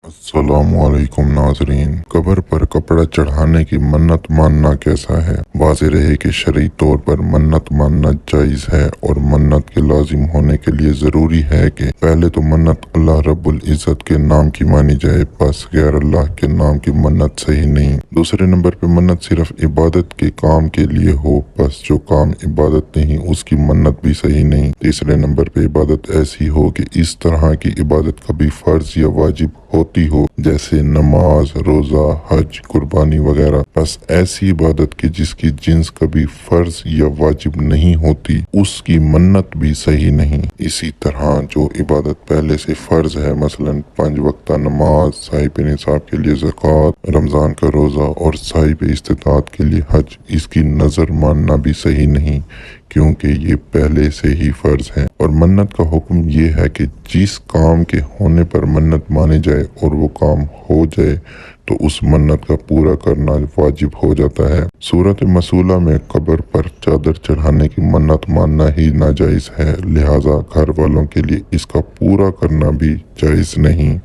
अस्सलामुअलैकुम नाजरीन। कब्र पर कपड़ा चढ़ाने की मन्नत मानना कैसा है? वाज़ेह रहे कि शरई तौर पर मन्नत मानना जायज़ है और मन्नत के लाजिम होने के लिए ज़रूरी है कि पहले तो मन्नत अल्लाह रब्बुल इज़्ज़त के नाम की मानी जाए, बस गैर अल्लाह के नाम की मन्नत सही नहीं। दूसरे नंबर पर मन्नत सिर्फ इबादत के काम के लिए हो, बस जो काम इबादत नहीं उसकी मन्नत भी सही नहीं। तीसरे नंबर पर इबादत ऐसी हो कि इस तरह की इबादत कभी फ़र्ज या वाजिब होती हो, जैसे नमाज, रोज़ा, हज, कुर्बानी वगैरह। बस ऐसी इबादत की जिसकी जिन्स कभी फ़र्ज या वाजिब नहीं होती उसकी मन्नत भी सही नहीं। इसी तरह जो इबादत पहले से फ़र्ज है, मसलन 5 वक्ता नमाज, साहिब निसाब के लिए ज़कात, रमज़ान का रोज़ा और साहिब इस्तिताअत के लिए हज, इसकी नज़र मानना भी सही नहीं क्योंकि ये पहले से ही फ़र्ज है। और मन्नत का हुक्म ये है कि जिस काम के होने पर मन्नत माने जाए और वो काम हो जाए तो उस मन्नत का पूरा करना वाजिब हो जाता है। सूरत मसूला में कब्र पर चादर चढ़ाने की मन्नत मानना ही नाजायज़ है, लिहाजा घर वालों के लिए इसका पूरा करना भी जायज़ नहीं।